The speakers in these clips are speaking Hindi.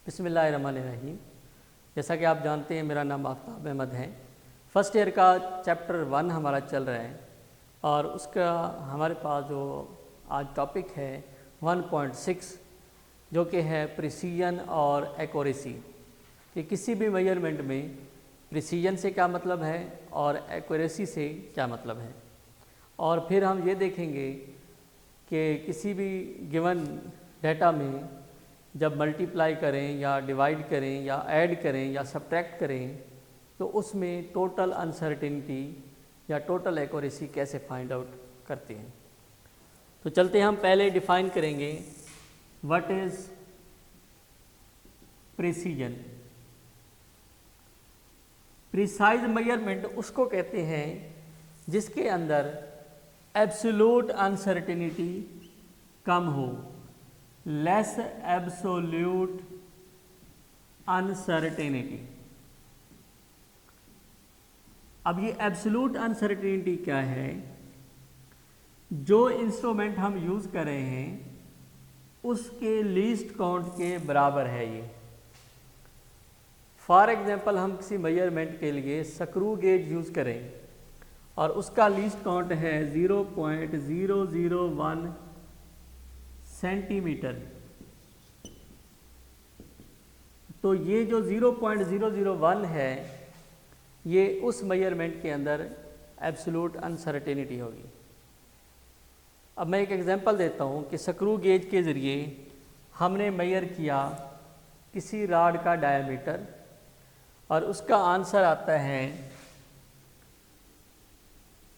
बिस्मिल्लाहिर्रहमानिर्रहीम। जैसा कि आप जानते हैं, मेरा नाम आफ्ताब अहमद है। फ़र्स्ट ईयर का चैप्टर 1 हमारा चल रहा है और उसका हमारे पास जो आज टॉपिक है 1.6 जो कि है प्रिसीजन और एक्यूरेसी। कि किसी भी मेजरमेंट में प्रिसीजन से क्या मतलब है और एक्यूरेसी से क्या मतलब है। और फिर हम ये देखेंगे कि किसी भी गिवन डाटा में जब मल्टीप्लाई करें या डिवाइड करें या ऐड करें या सब्ट्रैक्ट करें तो उसमें टोटल अनसर्टेनिटी या टोटल एक्यूरेसी कैसे फाइंड आउट करते हैं। तो चलते हम पहले डिफाइन करेंगे what is precision. Precise measurement उसको कहते हैं जिसके अंदर एब्सोल्यूट अनसर्टेनिटी कम हो, लेस एब्सोल्यूट अनसर्टेनिटी। अब ये एब्सोल्यूट अनसर्टेनिटी क्या है? जो इंस्ट्रूमेंट हम यूज़ कर रहे हैं उसके लीस्ट काउंट के बराबर है ये। फॉर एग्जांपल हम किसी मेजरमेंट के लिए स्क्रू गेज यूज़ करें और उसका लीस्ट काउंट है 0.001 सेंटीमीटर, तो ये जो 0.001 है ये उस मेजरमेंट के अंदर एब्सोल्यूट अनसर्टेनिटी होगी। अब मैं एक एग्जांपल देता हूँ कि स्क्रू गेज के ज़रिए हमने मेजर किया किसी रॉड का डायमीटर और उसका आंसर आता है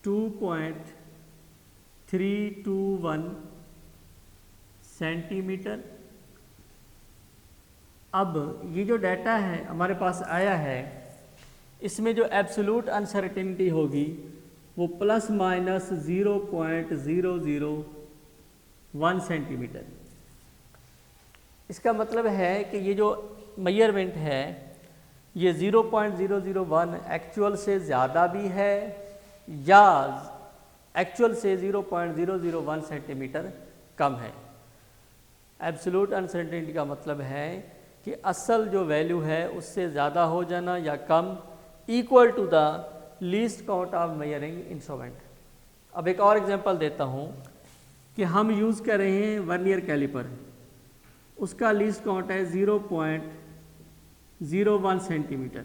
2.321 सेंटीमीटर। अब ये जो डाटा है हमारे पास आया है इसमें जो एब्सोल्यूट अनसर्टेनिटी होगी वो प्लस माइनस 0.001 सेंटीमीटर। इसका मतलब है कि ये जो मेजरमेंट है ये 0.001 एक्चुअल से ज़्यादा भी है या एक्चुअल से 0.001 सेंटीमीटर कम है। एब्सोल्यूट अनसर्टेनिटी का मतलब है कि असल जो वैल्यू है उससे ज़्यादा हो जाना या कम, equal to the least count of measuring instrument. अब एक और एग्जांपल देता हूँ कि हम यूज़ कर रहे हैं वर्नियर कैलिपर, उसका लीस्ट काउंट है 0.01 सेंटीमीटर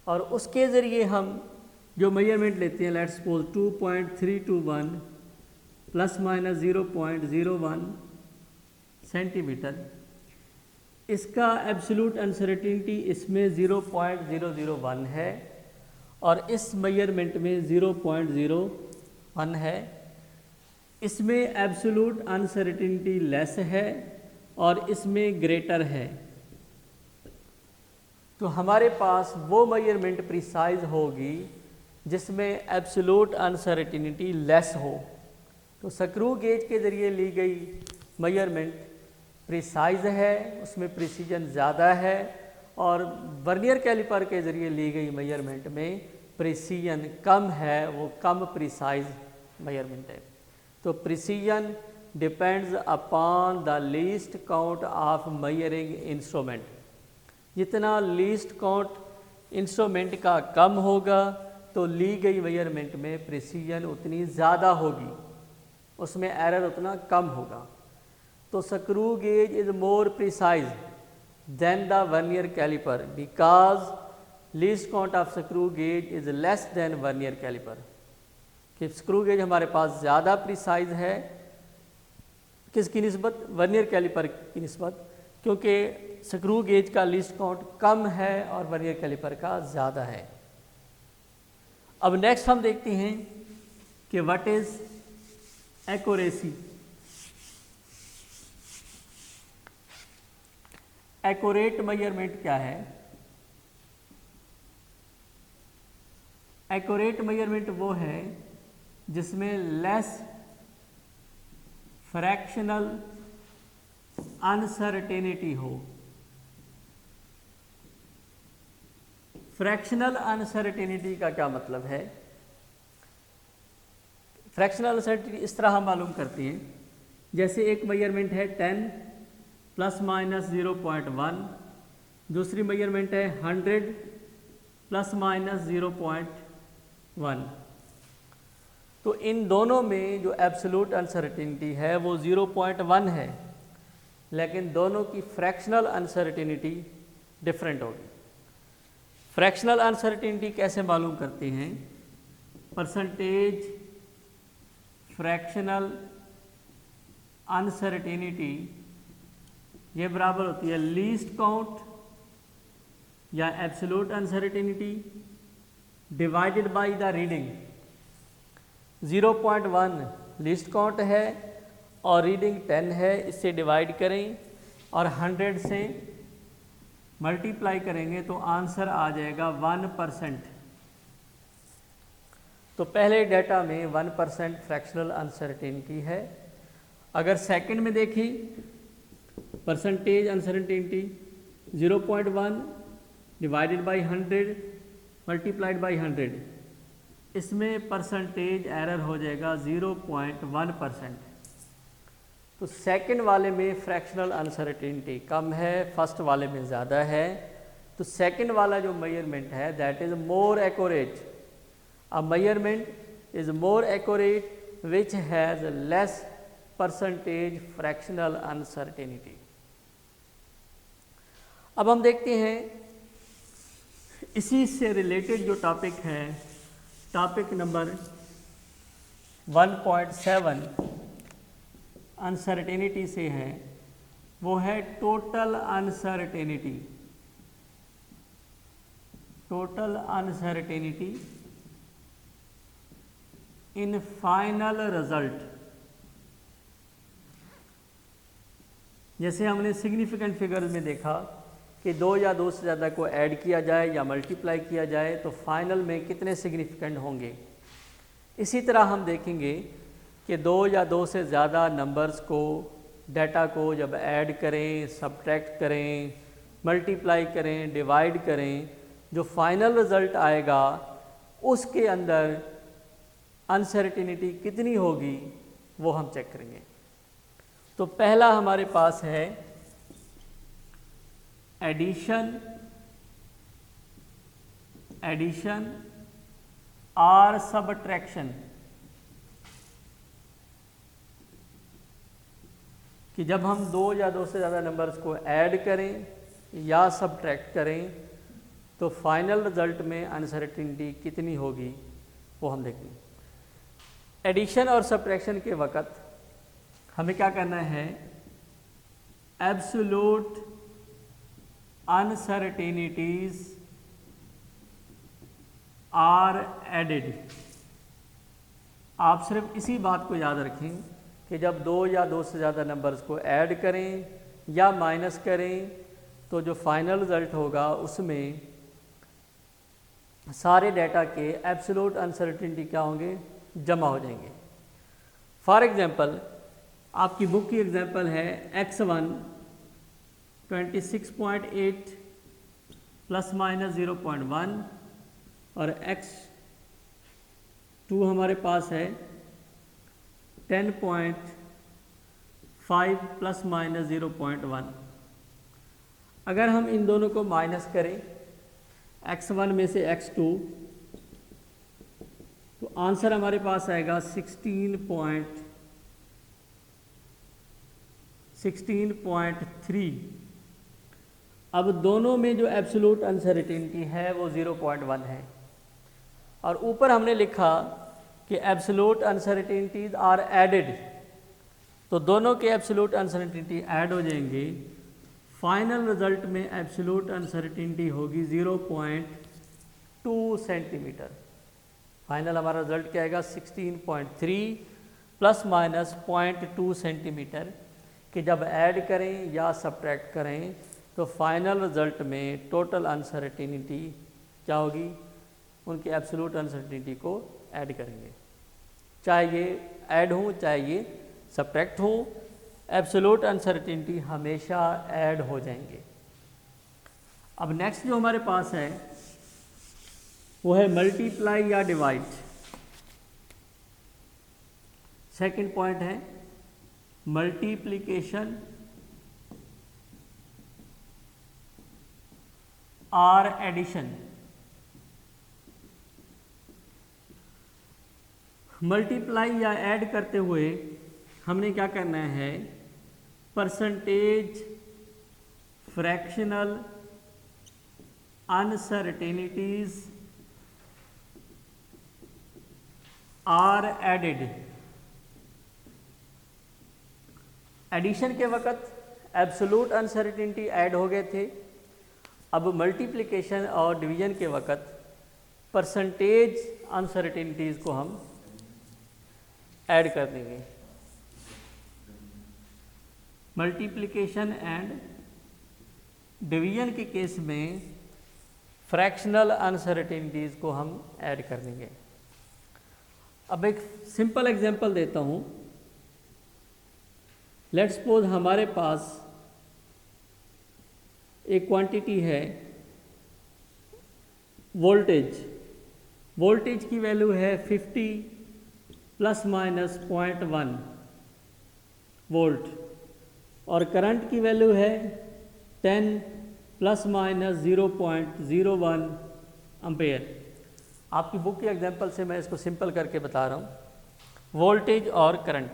और उसके ज़रिए हम जो मेजरमेंट लेते हैं let's suppose 2.321 plus minus 0.01 centimetre, इसका एब्सोल्यूट अनसर्टेनिटी इसमें 0.001 है और इस मेजरमेंट में 0.01 है। इसमें एब्सोल्यूट अनसर्टेनिटी लेस है और इसमें ग्रेटर है। तो हमारे पास वो मेजरमेंट प्रिसाइज होगी जिसमें एब्सोल्यूट अनसर्टेनिटी लेस हो। तो स्क्रू गेज के ज़रिए ली गई मेजरमेंट प्रिसाइज है, उसमें प्रिसीजन ज़्यादा है, और वर्नियर कैलिपर के ज़रिए ली गई मेजरमेंट में प्रिसीजन कम है, वो कम प्रिसाइज मेजरमेंट है। तो precision depends upon the least count of measuring instrument. जितना लीस्ट काउंट इंस्ट्रूमेंट का कम होगा तो ली गई मेजरमेंट में प्रिसीजन उतनी ज़्यादा होगी, उसमें एरर उतना कम होगा। तो screw gauge is more precise than the vernier caliper because least count of screw gauge is less than vernier caliper. कि स्क्रू गेज हमारे पास ज़्यादा प्रिसाइज है किसकी निस्बत? वर्नियर कैलिपर की निस्बत, क्योंकि स्क्रू गेज का लीस्ट काउंट कम है और वर्नियर कैलिपर का ज़्यादा है। अब नेक्स्ट हम देखते हैं कि what is accuracy. Accurate measurement क्या है? एक्यूरेट मेजरमेंट वो है जिसमें लेस फ्रैक्शनल अनसर्टेनिटी हो। फ्रैक्शनल अनसर्टेनिटी का क्या मतलब है? फ्रैक्शनल अनसर्टेनिटी इस तरह हम मालूम करते हैं, जैसे एक मेजरमेंट है 10 ±0.1, दूसरी मेजरमेंट है 100 ±0.1। तो इन दोनों में जो एब्सोल्यूट अनसर्टेनिटी है वो 0.1 है, लेकिन दोनों की फ्रैक्शनल अनसर्टेनिटी डिफरेंट होगी। फ्रैक्शनल अनसर्टेनिटी कैसे मालूम करते हैं? परसेंटेज फ्रैक्शनल अनसर्टेनिटी ये बराबर होती है लीस्ट काउंट या absolute uncertainty divided by the reading. 0.1 least count है और रीडिंग 10 है, इससे डिवाइड करें और 100 से मल्टीप्लाई करेंगे तो आंसर आ जाएगा 1%। तो पहले डाटा में 1% फ्रैक्शनल अनसर्टेनिटी है। अगर सेकंड में देखें percentage uncertainty 0.1 divided by 100 multiplied by 100, इसमें परसेंटेज एरर हो जाएगा 0.1%। तो सेकंड वाले में फ्रैक्शनल अनसर्टेनिटी कम है, फर्स्ट वाले में ज़्यादा है। तो सेकंड वाला जो मेजरमेंट है that is more accurate. A measurement is more accurate which has less percentage fractional uncertainty. अब हम देखते हैं इसी से रिलेटेड जो टॉपिक है, टॉपिक नंबर 1.7 अनसर्टेनिटी से है, वो है total uncertainty. Total uncertainty in final result. जैसे हमने सिग्निफिकेंट फिगर्स में देखा कि 2 या 2 से ज़्यादा को ऐड किया जाए या मल्टीप्लाई किया जाए तो फाइनल में कितने सिग्निफिकेंट होंगे। इसी तरह हम देखेंगे कि 2 या 2 से ज़्यादा नंबर्स को, डाटा को जब ऐड करें, सब्ट्रैक्ट करें, मल्टीप्लाई करें, डिवाइड करें, जो फाइनल रिज़ल्ट आएगा उसके अंदर अनसर्टेनिटी कितनी होगी वो हम चेक करेंगे। तो पहला हमारे पास है एडिशन और सबट्रैक्शन, कि जब हम 2 या 2 से ज़्यादा नंबर्स को ऐड करें या सब्ट्रैक्ट करें तो फाइनल रिजल्ट में अनसर्टेनिटी कितनी होगी वो हम देखेंगे। एडिशन और सब्ट्रैक्शन के वक़्त हमें क्या करना है? Absolute uncertainties are added. आप सिर्फ इसी बात को याद रखें कि जब 2 या 2 से ज़्यादा नंबर्स को ऐड करें या माइनस करें तो जो फाइनल रिजल्ट होगा उसमें सारे डाटा के एब्सोल्यूट अनसर्टेनिटी क्या होंगे? जमा हो जाएंगे। फॉर एग्जांपल आपकी बुक की एग्जांपल है x1 26.8 ±0.1 और x2 हमारे पास है 10.5 ±0.1। अगर हम इन दोनों को माइनस करें x1 में से x2 तो आंसर हमारे पास आएगा 16.3। अब दोनों में जो एब्सोल्यूट अनसर्टेनिटी है वो 0.1 है और ऊपर हमने लिखा कि एब्सोल्यूट अनसर्टेनिटीज आर एडेड, तो दोनों के एब्सोल्यूट अनसर्टेनिटी ऐड हो जाएंगे। फाइनल रिजल्ट में एब्सोल्यूट अनसर्टेनिटी होगी 0.2 सेंटीमीटर। फाइनल हमारा रिजल्ट क्या आएगा? 16.3 ±0.2 सेंटीमीटर, कि जब ऐड करें या सब्ट्रैक्ट करें तो फाइनल रिजल्ट में टोटल अनसर्टेनिटी क्या होगी? उनके एब्सोल्यूट अनसर्टेनिटी को ऐड करेंगे, चाहे ये ऐड हो चाहे ये सब्ट्रैक्ट हो, एब्सोल्यूट अनसर्टेनिटी हमेशा ऐड हो जाएंगे। अब नेक्स्ट जो हमारे पास है वो है मल्टीप्लाई या डिवाइड। सेकंड पॉइंट है मल्टीप्लिकेशन आर एडिशन, मल्टीप्लाई या ऐड करते हुए हमने क्या करना है, percentage fractional uncertainties are added. Addition के वक़्त एब्सोलूट अनसर्टेनिटी ऐड हो गए थे, अब मल्टीप्लिकेशन और डिवीजन के वक़्त परसेंटेज अनसर्टेनिटीज़ को हम ऐड कर देंगे। मल्टीप्लिकेशन एंड डिवीजन के केस में फ्रैक्शनल अनसर्टेनिटीज़ को हम ऐड कर देंगे। अब एक सिंपल एग्जांपल देता हूँ। लेट्स सपोज हमारे पास एक क्वांटिटी है वोल्टेज, वोल्टेज की वैल्यू है 50 प्लस माइनस 0.1 वोल्ट और करंट की वैल्यू है 10 प्लस माइनस 0.01 एम्पेयर। आपकी बुक के एग्जांपल से मैं इसको सिंपल करके बता रहा हूँ। वोल्टेज और करंट,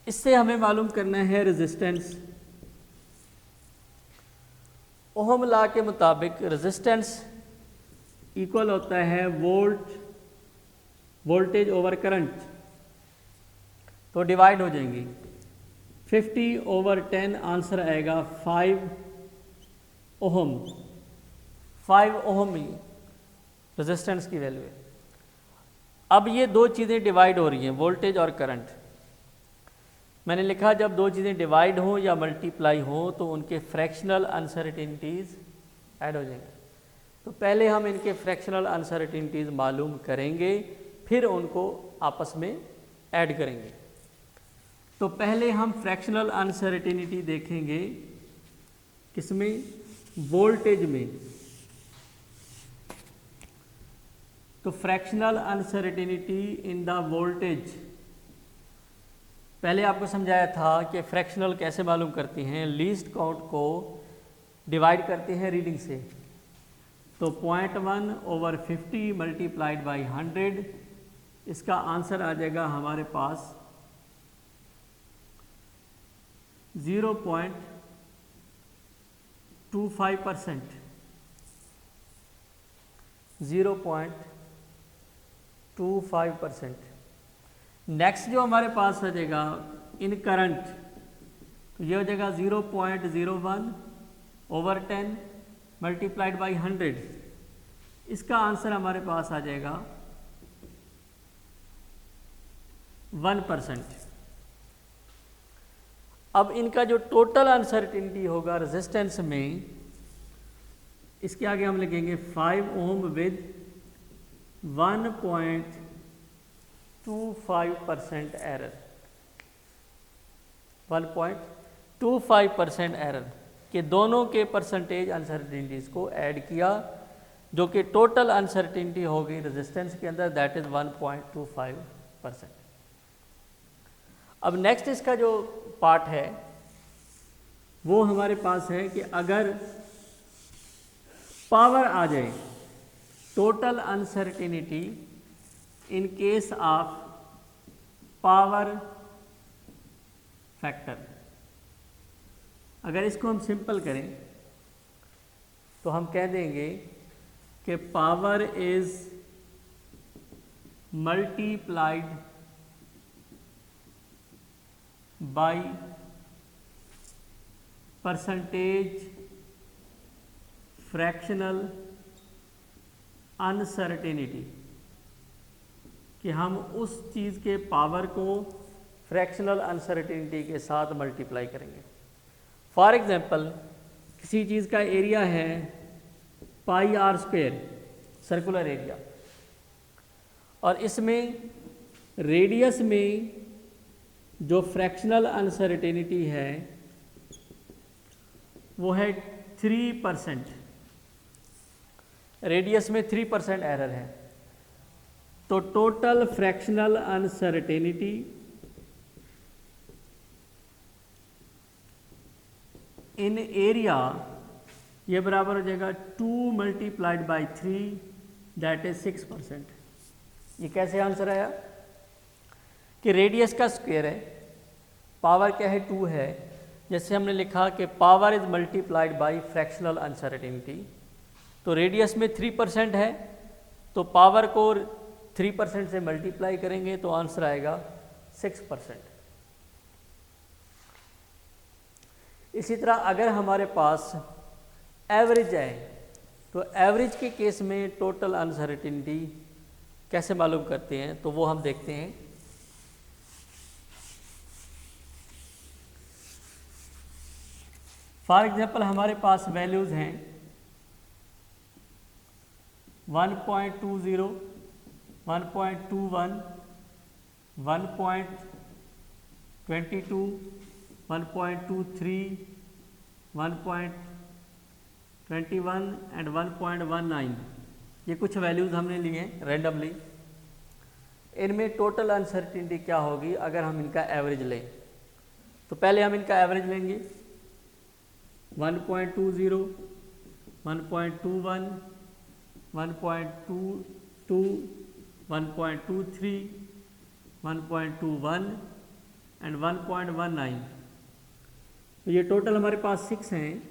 इससे हमें मालूम करना है रेजिस्टेंस। ओहम लॉ के मुताबिक रेजिस्टेंस इक्वल होता है वोल्टेज ओवर करंट, तो डिवाइड हो जाएंगी। 50/10 आंसर आएगा 5 ओहम। 5 ओहम ही रेजिस्टेंस की वैल्यू है। अब ये दो चीज़ें डिवाइड हो रही हैं, वोल्टेज और करंट। मैंने लिखा जब दो चीज़ें डिवाइड हों या मल्टीप्लाई हों तो उनके फ्रैक्शनल अनसर्टेनिटीज़ ऐड हो जाएंगे। तो पहले हम इनके फ्रैक्शनल अनसर्टेनिटीज़ मालूम करेंगे, फिर उनको आपस में ऐड करेंगे। तो पहले हम फ्रैक्शनल अनसर्टेनिटी देखेंगे, किसमें, वोल्टेज में। तो fractional uncertainty in the voltage, पहले आपको समझाया था कि फ्रैक्शनल कैसे मालूम करती हैं, लीस्ट काउंट को डिवाइड करते हैं रीडिंग से। तो 0.1/50 मल्टीप्लाइड बाई 100, इसका आंसर आ जाएगा हमारे पास 0.25%। 0.25%। नेक्स्ट जो हमारे पास आ जाएगा इन करंट, तो ये हो जाएगा 0.01/10 मल्टीप्लाइड बाई 100, इसका आंसर हमारे पास आ जाएगा 1%। अब इनका जो टोटल अनसर्टेनिटी होगा रेजिस्टेंस में, इसके आगे हम लिखेंगे 5 ओम विद 1.25% एरर। 1.25% एरर कि दोनों के परसेंटेज अनसर्टेनिटीज़ को ऐड किया, जो कि टोटल अनसर्टेनिटी होगी रेजिस्टेंस के अंदर, दैट इज़ 1.25%। अब नेक्स्ट इसका जो पार्ट है वो हमारे पास है कि अगर पावर आ जाए, total uncertainty in case of power factor. अगर इसको हम सिंपल करें तो हम कह देंगे कि power is multiplied by percentage fractional uncertainty, कि हम उस चीज़ के पावर को फ्रैक्शनल अनसर्टेनिटी के साथ मल्टीप्लाई करेंगे। फॉर एग्जांपल, किसी चीज़ का एरिया है πr², सर्कुलर एरिया, और इसमें रेडियस में जो फ्रैक्शनल अनसर्टेनिटी है वो है 3%। रेडियस में 3% एरर है, तो टोटल फ्रैक्शनल अनसर्टेनिटी इन एरिया ये बराबर हो जाएगा 2 मल्टीप्लाइड बाई 3 दैट इज 6%। ये कैसे आंसर आया कि रेडियस का स्क्वायर है, पावर क्या है 2 है, जैसे हमने लिखा कि power is multiplied by fractional uncertainty, तो रेडियस में 3% है तो पावर को 3% से मल्टीप्लाई करेंगे तो आंसर आएगा 6%। इसी तरह अगर हमारे पास एवरेज है तो एवरेज के केस में टोटल अनसर्टेनिटी कैसे मालूम करते हैं, तो वो हम देखते हैं। फॉर एग्जांपल हमारे पास वैल्यूज़ हैं 1.20, 1.21, 1.22, 1.23, 1.21 एंड 1.19। ये कुछ वैल्यूज़ हमने लिए हैं रैंडमली। इनमें टोटल अनसर्टेनिटी क्या होगी अगर हम इनका एवरेज लें, तो पहले हम इनका एवरेज लेंगे 1.20, 1.21, 1.22, 1.23, 1.21 एंड 1.19। तो ये टोटल हमारे पास 6 हैं,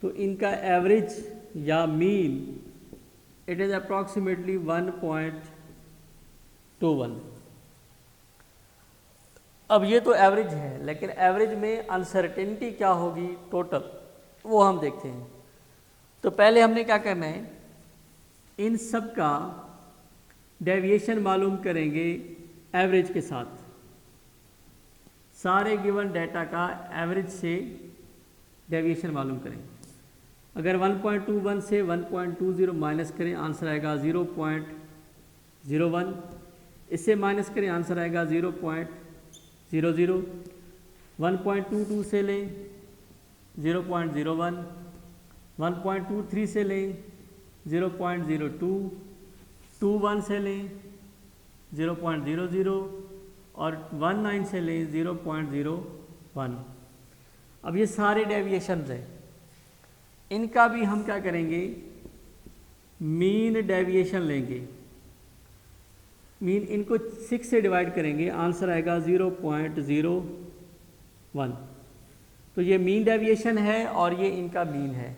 तो इनका एवरेज या मीन इट इज़ अप्रॉक्सीमेटली 1.21। अब ये तो एवरेज है, लेकिन एवरेज में अनसर्टेनिटी क्या होगी टोटल, वो हम देखते हैं। तो पहले हमने क्या करना है, इन सब का डेविएशन मालूम करेंगे एवरेज के साथ। सारे गिवन डाटा का एवरेज से डेविएशन मालूम करेंगे। अगर 1.21 से 1.20 माइनस करें आंसर आएगा 0.01, इससे माइनस करें आंसर आएगा 0.00, 1.22 से लें 0.01, 1.23 से लें 0.02, 21 से लें 0.00 और 19 से लें 0.01। अब ये सारे डेविएशंस हैं, इनका भी हम क्या करेंगे, मीन डेविएशन लेंगे। मीन इनको 6 से डिवाइड करेंगे, आंसर आएगा 0.01। तो ये मीन डेविएशन है और ये इनका मीन है।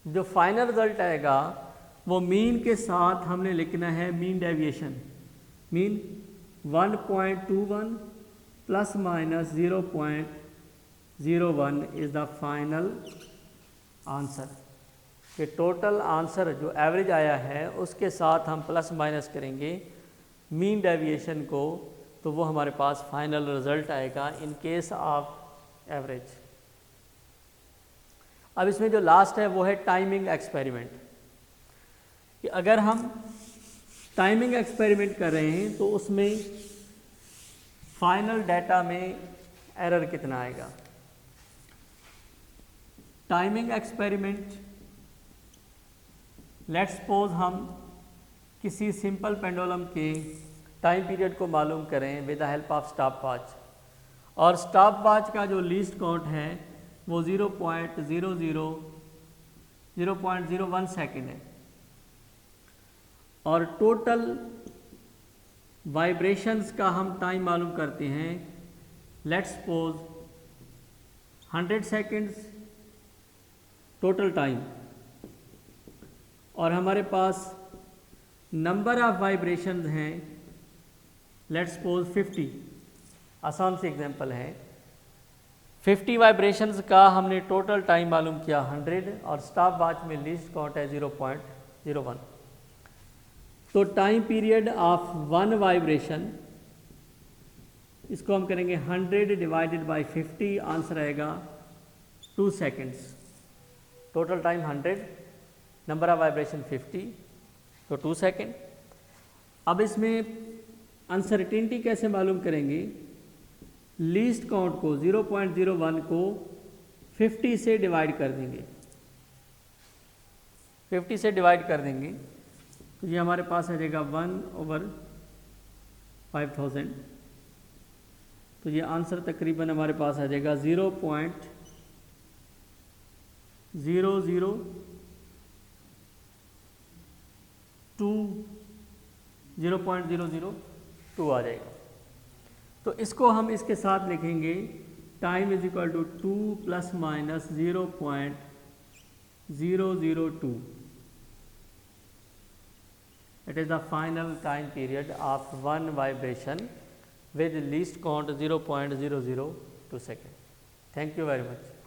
जो फाइनल रिजल्ट आएगा वो मीन के साथ हमने लिखना है mean deviation. Mean 1.21 plus minus 0.01 is the final answer. कि टोटल आंसर जो एवरेज आया है उसके साथ हम प्लस माइनस करेंगे मीन डेविएशन को, तो वो हमारे पास फाइनल रिजल्ट आएगा इन केस ऑफ एवरेज। अब इसमें जो लास्ट है वो है टाइमिंग एक्सपेरिमेंट। कि अगर हम टाइमिंग एक्सपेरिमेंट कर रहे हैं तो उसमें फाइनल डाटा में एरर कितना आएगा। टाइमिंग एक्सपेरिमेंट, लेट्स सपोज हम किसी सिंपल पेंडुलम के टाइम पीरियड को मालूम करें with the help of stop watch, और स्टॉप वॉच का जो लीस्ट काउंट है वो 0.01 सेकेंड है, और टोटल वाइब्रेशंस का हम टाइम मालूम करते हैं, let's suppose 100 seconds total time, और हमारे पास नंबर ऑफ वाइब्रेशंस हैं लेट्स सपोज 50। आसान सी एग्जांपल है, 50 वाइब्रेशंस का हमने टोटल टाइम मालूम किया 100 और स्टॉप वॉच में लीस्ट काउंट है 0.01। तो time period of one vibration, इसको हम करेंगे 100 डिवाइडेड बाय 50, आंसर आएगा 2 seconds. Total time 100, number of vibration 50, तो 2 सेकेंड। अब इसमें अनसर्टेनिटी कैसे मालूम करेंगे, लीस्ट काउंट को 0.01 को 50 से डिवाइड कर देंगे, 50 से डिवाइड कर देंगे तो ये हमारे पास आ जाएगा 1/5000। तो ये आंसर तकरीबन हमारे पास आ जाएगा 0.002 आ जाएगा। तो इसको हम इसके साथ लिखेंगे time is equal to 2 ± 0.002. It is the final time period of one vibration with least count 0.002 second. Thank you very much.